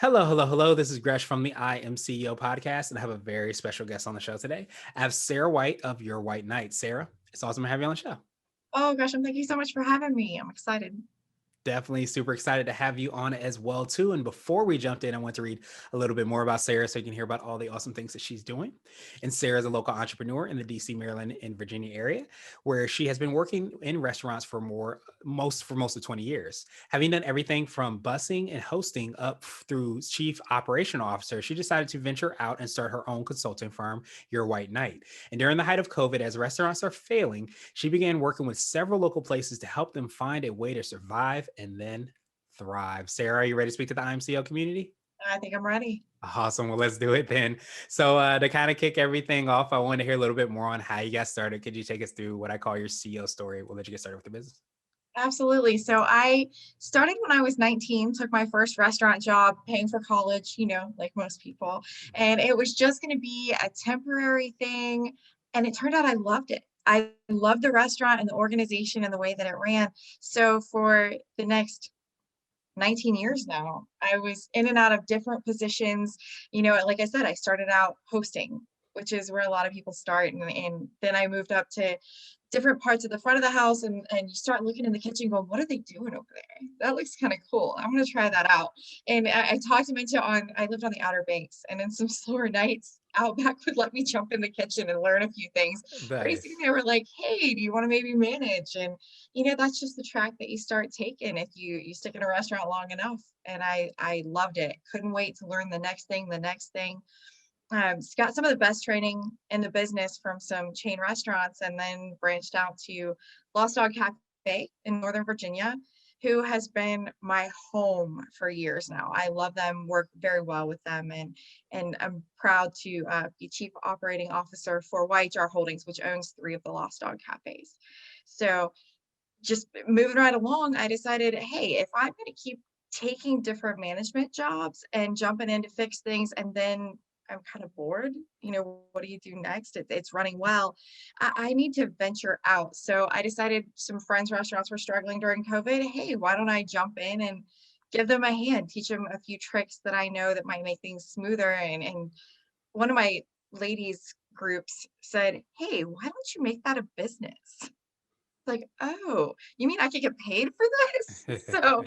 Hello, hello, hello. This is Gresh from the I Am CEO podcast, and I have a very special guest on the show today. I have Sarah White of Your White Knight. Sarah, it's awesome to have you on the show. Oh gosh, and thank you so much for having me. I'm excited. Definitely super excited to have you on as well too. And before we jumped in, I want to read a little bit more about Sarah so you can hear about all the awesome things that she's doing. And Sarah is a local entrepreneur in the DC, Maryland, and Virginia area, where she has been working in restaurants for most of 20 years. Having done everything from busing and hosting up through chief operational officer, she decided to venture out and start her own consulting firm, Your White Knight. And during the height of COVID, as restaurants are failing, she began working with several local places to help them find a way to survive and then thrive. Sarah, are you ready to speak to the IMCO community? I think I'm ready. Awesome. Well, let's do it then. So, to kind of kick everything off, I want to hear a little bit more on how you got started. Could you take us through what I call your CEO story? We'll let you get started with the business. Absolutely. So I started when I was 19, took my first restaurant job, paying for college, like most people. And it was just going to be a temporary thing. And it turned out I loved it. I loved the restaurant and the organization and the way that it ran. So for the next 19 years now, I was in and out of different positions. Like I said, I started out hosting, which is where a lot of people start. And then I moved up to different parts of the front of the house, and you start looking in the kitchen going, what are they doing over there? That looks kind of cool. I'm going to try that out. And I talked him into I lived on the Outer Banks, and in some slower nights, Outback would let me jump in the kitchen and learn a few things. Pretty soon Nice. they were like, hey, do you want to maybe manage? And that's just the track that you start taking if you stick in a restaurant long enough. And I loved it. Couldn't wait to learn the next thing. Got some of the best training in the business from some chain restaurants, and then branched out to Lost Dog Cafe in Northern Virginia, who has been my home for years now. I love them, work very well with them, and I'm proud to be chief operating officer for YHR Holdings, which owns 3 of the Lost Dog Cafes. So just moving right along, I decided, hey, if I'm going to keep taking different management jobs and jumping in to fix things, and then I'm kind of bored, what do you do next? It's running well. I need to venture out. So I decided some friends' restaurants were struggling during COVID. Hey, why don't I jump in and give them a hand, teach them a few tricks that I know that might make things smoother. And one of my ladies groups said, hey, why don't you make that a business? Like, oh, you mean I could get paid for this? So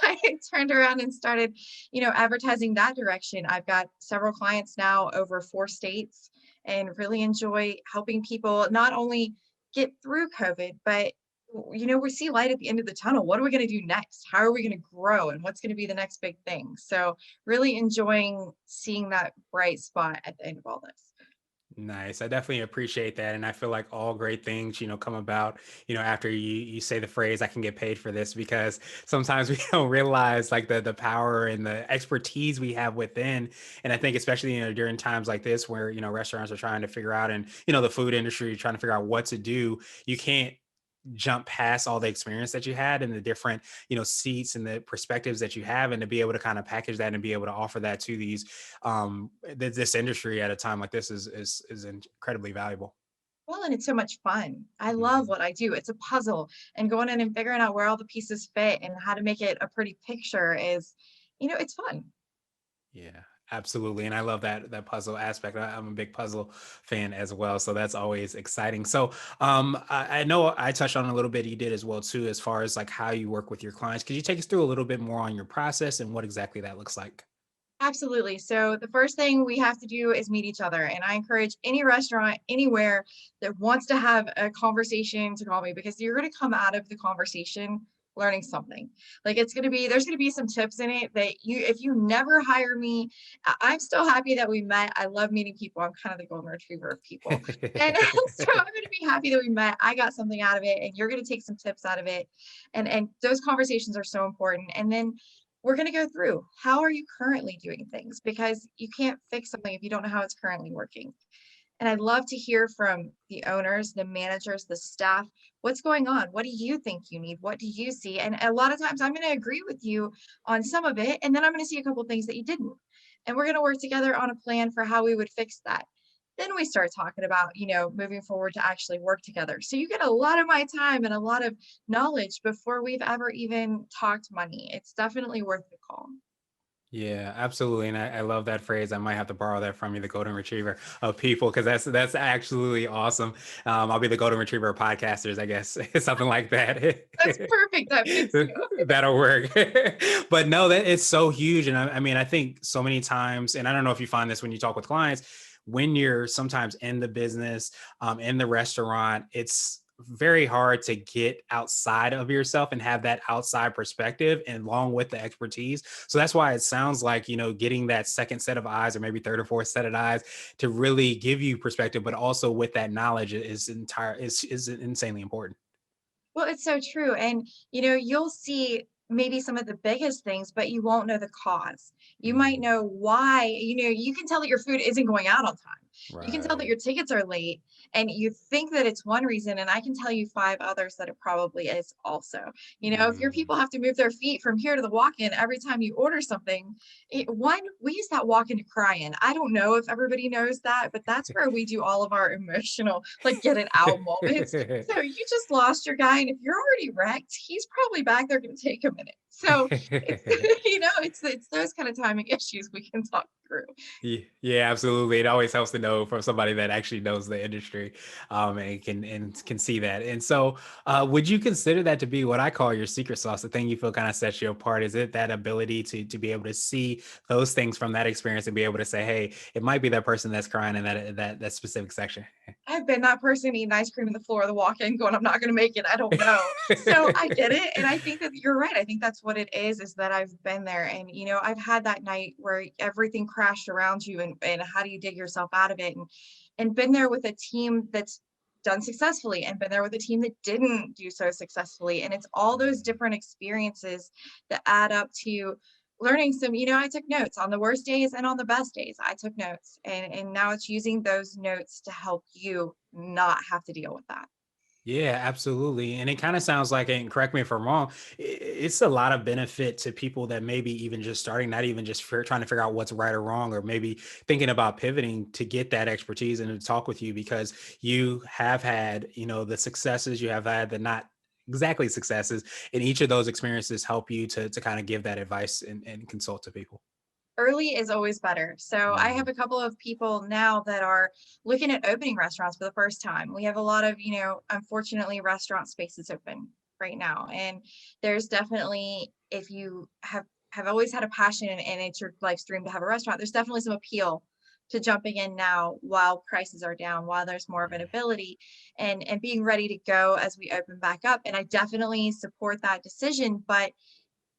I turned around and started, advertising that direction. I've got several clients now over 4 states, and really enjoy helping people not only get through COVID, but we see light at the end of the tunnel. What are we going to do next? How are we going to grow? And what's going to be the next big thing? So really enjoying seeing that bright spot at the end of all this. Nice. I definitely appreciate that. And I feel like all great things, come about, after you say the phrase, I can get paid for this, because sometimes we don't realize like the power and the expertise we have within. And I think especially, during times like this where, restaurants are trying to figure out, and, the food industry trying to figure out what to do, you can't jump past all the experience that you had and the different seats and the perspectives that you have, and to be able to kind of package that and be able to offer that to these this industry at a time like this is incredibly valuable. Well, and it's so much fun. I love Mhm. what I do. It's a puzzle, and going in and figuring out where all the pieces fit and how to make it a pretty picture is, it's fun. Yeah, absolutely. And I love that puzzle aspect. I'm a big puzzle fan as well, so that's always exciting. So I know I touched on a little bit, you did as well too, as far as like how you work with your clients. Could you take us through a little bit more on your process and what exactly that looks like? Absolutely. So the first thing we have to do is meet each other. And I encourage any restaurant anywhere that wants to have a conversation to call me, because you're going to come out of the conversation learning something. Like there's going to be some tips in it that if you never hire me, I'm still happy that we met. I love meeting people. I'm kind of the golden retriever of people. And so I'm going to be happy that we met. I got something out of it, and you're going to take some tips out of it. And those conversations are so important. And then we're going to go through, how are you currently doing things? Because you can't fix something if you don't know how it's currently working. And I'd love to hear from the owners, the managers, the staff. What's going on? What do you think you need? What do you see? And a lot of times I'm going to agree with you on some of it, and then I'm going to see a couple of things that you didn't. And we're going to work together on a plan for how we would fix that. Then we start talking about, moving forward to actually work together. So you get a lot of my time and a lot of knowledge before we've ever even talked money. It's definitely worth the call. Yeah, absolutely. And I love that phrase. I might have to borrow that from you, the golden retriever of people, because that's absolutely awesome. I'll be the golden retriever of podcasters, I guess, something like that. That's perfect. That fits you. That'll work. But no, that it's so huge. And I mean, I think so many times, and I don't know if you find this when you talk with clients, when you're sometimes in the business, in the restaurant, it's very hard to get outside of yourself and have that outside perspective and along with the expertise. So that's why it sounds like, getting that second set of eyes or maybe third or fourth set of eyes to really give you perspective, but also with that knowledge is insanely important. Well, it's so true. And, you'll see maybe some of the biggest things, but you won't know the cause. You might Mm, know why, you can tell that your food isn't going out on time. You can tell that right. your tickets are late and you think that it's one reason. And I can tell you five others that it probably is also. If your Mm. people have to move their feet from here to the walk in every time you order something, one, we use that walk in to cry in. I don't know if everybody knows that, but that's where we do all of our emotional, like get it out moments. So you just lost your guy, and if you're already wrecked, he's probably back there going to take a minute. So it's it's those kind of timing issues we can talk through. Yeah, absolutely. It always helps to know from somebody that actually knows the industry, and can see that. And so, would you consider that to be what I call your secret sauce, the thing you feel kind of sets you apart? Is it that ability to be able to see those things from that experience and be able to say, "Hey, it might be that person that's crying in that specific section." I've been that person eating ice cream in the floor of the walk-in going, I'm not going to make it. I don't know. So I get it. And I think that you're right. I think that's what it is that I've been there. And, I've had that night where everything crashed around you and how do you dig yourself out of it? And been there with a team that's done successfully and been there with a team that didn't do so successfully. And it's all those Mm. different experiences that add up to learning some. I took notes on the worst days and on the best days. I took notes, and now it's using those notes to help you not have to deal with that. Yeah, absolutely. And it kind of sounds like, and correct me if I'm wrong, it's a lot of benefit to people that maybe even just starting, not even just trying to figure out what's right or wrong, or maybe thinking about pivoting to get that expertise and to talk with you because you have had, the successes, you have had the not exactly successes, and each of those experiences help you to kind of give that advice and consult to people. Early is always better. So I have Mm, a couple of people now that are looking at opening restaurants for the first time. We have a lot of, unfortunately, restaurant spaces open right now. And there's definitely, if you have always had a passion and it's your life's dream to have a restaurant, there's definitely some appeal to jumping in now while prices are down, while there's more of an yeah. ability and being ready to go as we open back up. And I definitely support that decision, but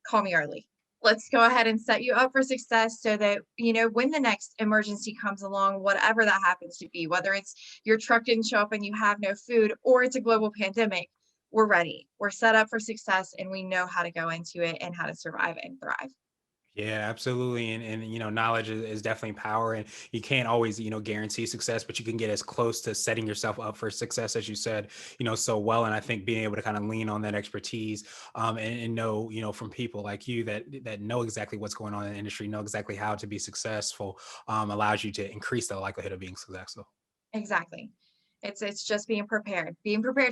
call me early. Let's go ahead and set you up for success so that, when the next emergency comes along, whatever that happens to be, whether it's your truck didn't show up and you have no food, or it's a global pandemic, we're ready. We're set up for success and we know how to go into it and how to survive and thrive. Yeah, absolutely. And knowledge is definitely power. And you can't always, guarantee success, but you can get as close to setting yourself up for success as you said, so well. And I think being able to kind of lean on that expertise, and know, from people like you that know exactly what's going on in the industry, know exactly how to be successful, allows you to increase the likelihood of being successful. Exactly. It's just being prepared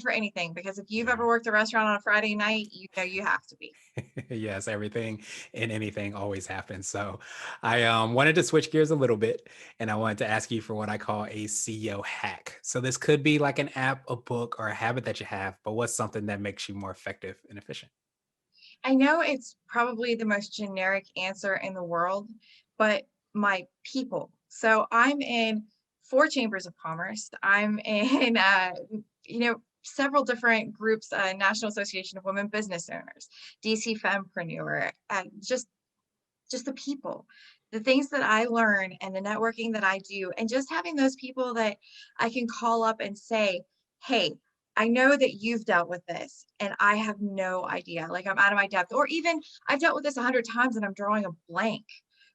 for anything, because if you've Yeah. ever worked a restaurant on a Friday night, you have to be. Yes, everything and anything always happens. So I wanted to switch gears a little bit and I wanted to ask you for what I call a CEO hack. So this could be like an app, a book, or a habit that you have, but what's something that makes you more effective and efficient? I know it's probably the most generic answer in the world, but my people. So I'm in four chambers of commerce. I'm in, several different groups, National Association of Women Business Owners, DC Fempreneur, just the people, the things that I learn and the networking that I do, and just having those people that I can call up and say, hey, I know that you've dealt with this and I have no idea. Like I'm out of my depth, or even I've dealt with this 100 times and I'm drawing a blank,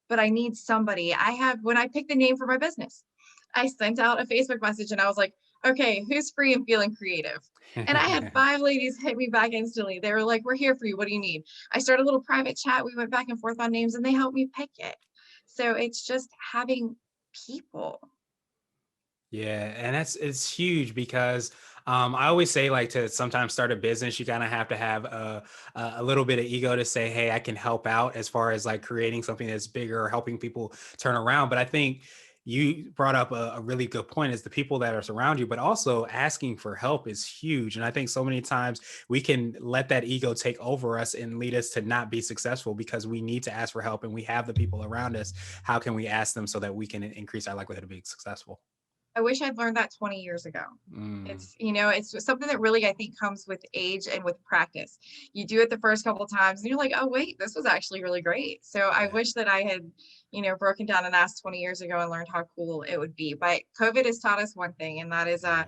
but I need somebody. When I picked the name for my business, I sent out a Facebook message and I was like, okay, who's free and feeling creative? And I had five ladies hit me back instantly. They were like, we're here for you. What do you need? I started a little private chat. We went back and forth on names and they helped me pick it. So it's just having people. Yeah, and it's huge because I always say like to sometimes start a business, you kind of have to have a little bit of ego to say, hey, I can help out as far as like creating something that's bigger or helping people turn around. But I think you brought up a really good point is the people that are surround you, but also asking for help is huge. And I think so many times we can let that ego take over us and lead us to not be successful because we need to ask for help and we have the people around us. How can we ask them so that we can increase our likelihood of being successful? I wish I'd learned that 20 years ago. Mm, It's something that really I think comes with age and with practice. You do it the first couple of times and you're like, oh wait, this was actually really great. So I yeah, wish that I had, broken down and asked 20 years ago and learned how cool it would be. But COVID has taught us one thing, and that is yeah.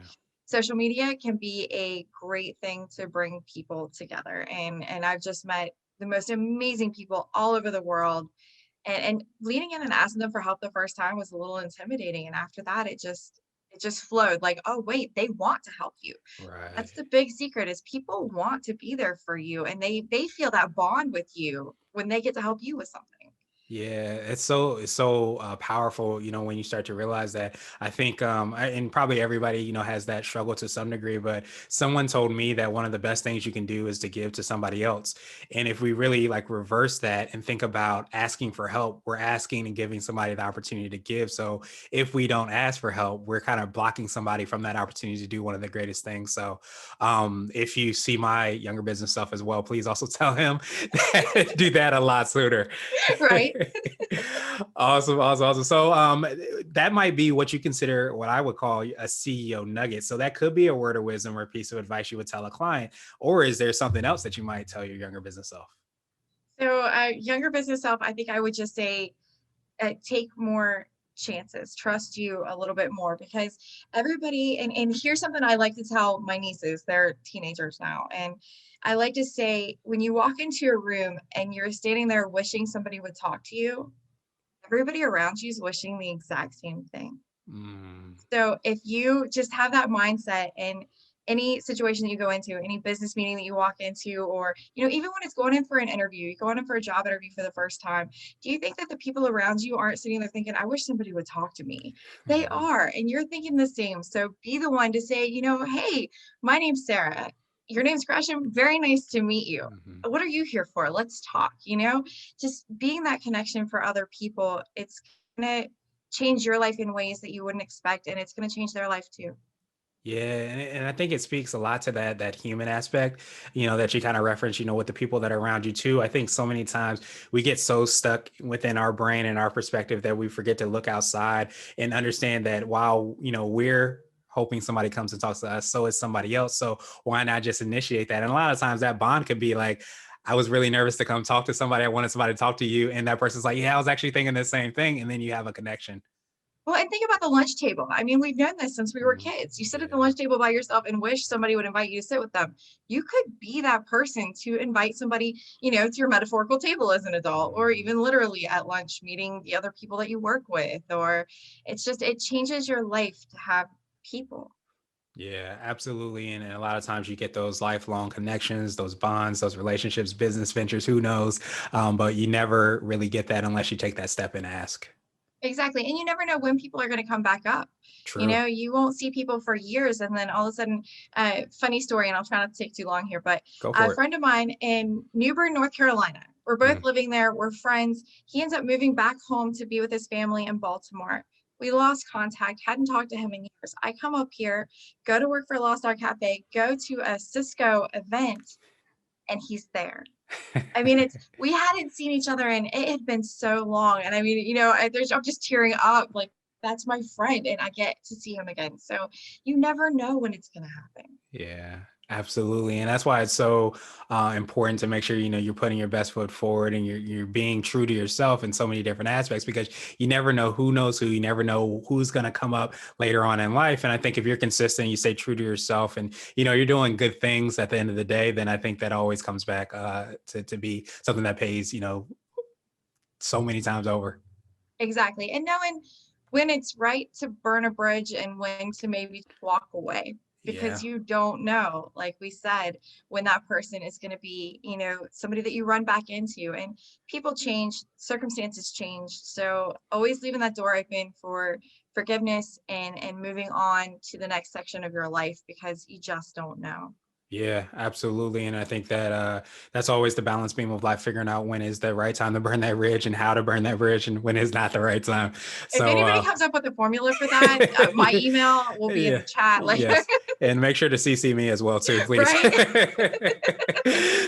social media can be a great thing to bring people together. And I've just met the most amazing people all over the world. And leaning in and asking them for help the first time was a little intimidating. And after that, it just flowed like, oh wait, they want to help you. Right. That's the big secret is people want to be there for you, and they feel that bond with you when they get to help you with something. Yeah, it's so powerful, when you start to realize that. I think and probably everybody, has that struggle to some degree, but someone told me that one of the best things you can do is to give to somebody else. And if we really like reverse that and think about asking for help, we're asking and giving somebody the opportunity to give. So if we don't ask for help, we're kind of blocking somebody from that opportunity to do one of the greatest things. So if you see my younger business stuff as well, please also tell him that do that a lot sooner. Right. Awesome, awesome, awesome. So that might be what you consider what I would call a CEO nugget. So that could be a word of wisdom or a piece of advice you would tell a client. Or is there something else that you might tell your younger business self? So younger business self, I think I would just say take more chances, trust you a little bit more, because everybody, and here's something I like to tell my nieces, they're teenagers now, and I like to say, when you walk into a room and you're standing there wishing somebody would talk to you, everybody around you is wishing the exact same thing. Mm, So if you just have that mindset in any situation that you go into, any business meeting that you walk into, or even when it's going in for an interview, you go in for a job interview for the first time, do you think that the people around you aren't sitting there thinking, I wish somebody would talk to me? They mhm, are, and you're thinking the same. So be the one to say, hey, my name's Sarah. Your name's Gresham. Very nice to meet you. mhm. What are you here for? Let's talk. Just being that connection for other people, it's gonna change your life in ways that you wouldn't expect, and it's going to change their life too. Yeah, and I think it speaks a lot to that human aspect, that you kind of reference, with the people that are around you too. I think so many times we get so stuck within our brain and our perspective that we forget to look outside and understand that while, we're hoping somebody comes and talks to us, so is somebody else. So why not just initiate that? And a lot of times that bond could be like, I was really nervous to come talk to somebody. I wanted somebody to talk to you. And that person's like, yeah, I was actually thinking the same thing. And then you have a connection. Well, and think about the lunch table. I mean, we've known this since we were Mhm. kids. You sit at the Yeah. lunch table by yourself and wish somebody would invite you to sit with them. You could be that person to invite somebody, to your metaphorical table as an adult, or Mhm. even literally at lunch, meeting the other people that you work with. Or it changes your life to have people. Yeah, absolutely. And a lot of times you get those lifelong connections, those bonds, those relationships, business ventures, who knows? But you never really get that unless you take that step and ask. Exactly. And you never know when people are going to come back up. True. You won't see people for years. And then all of a sudden, funny story, and I'll try not to take too long here, but Go a for it. friend of mine in New Bern, North Carolina, we're both Mm. living there. We're friends. He ends up moving back home to be with his family in Baltimore. We lost contact, hadn't talked to him in years. I come up here, go to work for Lost Dog Cafe, go to a Cisco event, and he's there. I mean, we hadn't seen each other and it had been so long. And I mean, I'm just tearing up. Like, that's my friend, and I get to see him again. So you never know when it's going to happen. Yeah, absolutely. And that's why it's so important to make sure, you're putting your best foot forward and you're being true to yourself in so many different aspects because you never know who knows who, you never know who's going to come up later on in life. And I think if you're consistent, you stay true to yourself and, you're doing good things at the end of the day, then I think that always comes back to be something that pays, so many times over. Exactly. And knowing when it's right to burn a bridge and when to maybe walk away. Yeah. because you don't know, like we said, when that person is going to be, somebody that you run back into. And people change, circumstances change. So always leaving that door open for forgiveness and moving on to the next section of your life, because you just don't know. Yeah, absolutely. And I think that that's always the balance beam of life, figuring out when is the right time to burn that bridge and how to burn that bridge and when is not the right time. If So anybody comes up with a formula for that, my email will be in yeah, the chat later. yes. And make sure to CC me as well too, please. Right.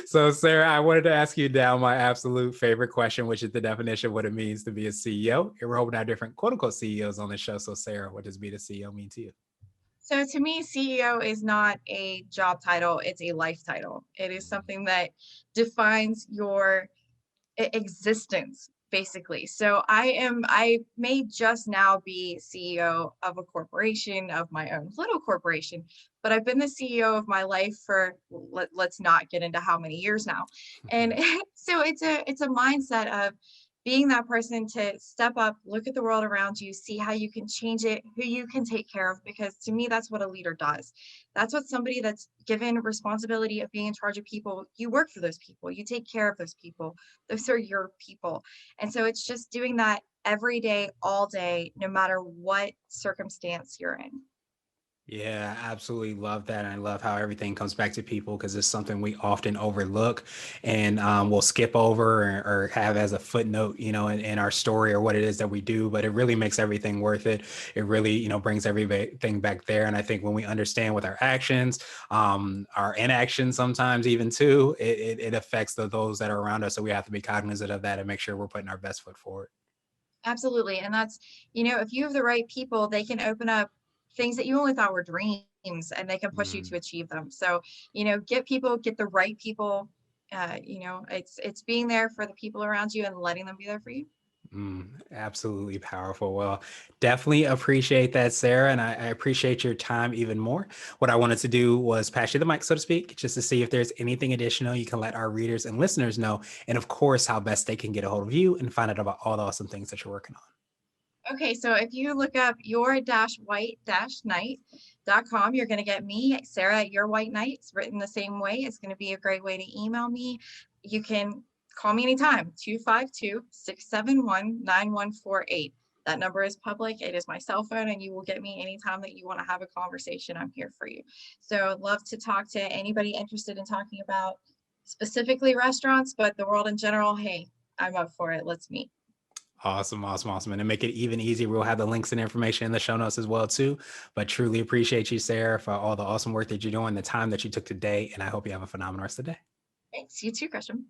So Sarah, I wanted to ask you down my absolute favorite question, which is the definition of what it means to be a CEO. And we're hoping to have different quote unquote CEOs on the show. So Sarah, what does being a CEO mean to you? So to me, CEO is not a job title, it's a life title. It is something that defines your existence, basically. So I may just now be CEO of a corporation, of my own little corporation, but I've been the CEO of my life for, let's not get into how many years now. And so it's a mindset of being that person to step up, look at the world around you, see how you can change it, who you can take care of, because to me, that's what a leader does. That's what somebody that's given responsibility of being in charge of people, you work for those people, you take care of those people, those are your people. And so it's just doing that every day, all day, no matter what circumstance you're in. Yeah, I absolutely love that. And I love how everything comes back to people because it's something we often overlook and we'll skip over or have as a footnote, in our story or what it is that we do. But it really makes everything worth it. It really, brings everything back there. And I think when we understand with our actions, our inactions sometimes even too, it affects those that are around us. So we have to be cognizant of that and make sure we're putting our best foot forward. Absolutely. And that's, if you have the right people, they can open up things that you only thought were dreams, and they can push you to Mm. achieve them. So, get the right people. It's being there for the people around you and letting them be there for you. Absolutely powerful. Well, definitely appreciate that, Sarah. And I appreciate your time even more. What I wanted to do was pass you the mic, so to speak, just to see if there's anything additional you can let our readers and listeners know. And of course, how best they can get a hold of you and find out about all the awesome things that you're working on. Okay, so if you look up your-white-knight.com, you're going to get me, Sarah at Your White Knight. It's written the same way. It's going to be a great way to email me. You can call me anytime, 252-671-9148. That number is public. It is my cell phone, and you will get me anytime that you want to have a conversation. I'm here for you. So I'd love to talk to anybody interested in talking about specifically restaurants, but the world in general. Hey, I'm up for it. Let's meet. Awesome, awesome, awesome. And to make it even easier, we'll have the links and information in the show notes as well, too. But truly appreciate you, Sarah, for all the awesome work that you're doing, the time that you took today. And I hope you have a phenomenal rest of the day. Thanks. You too, Christian.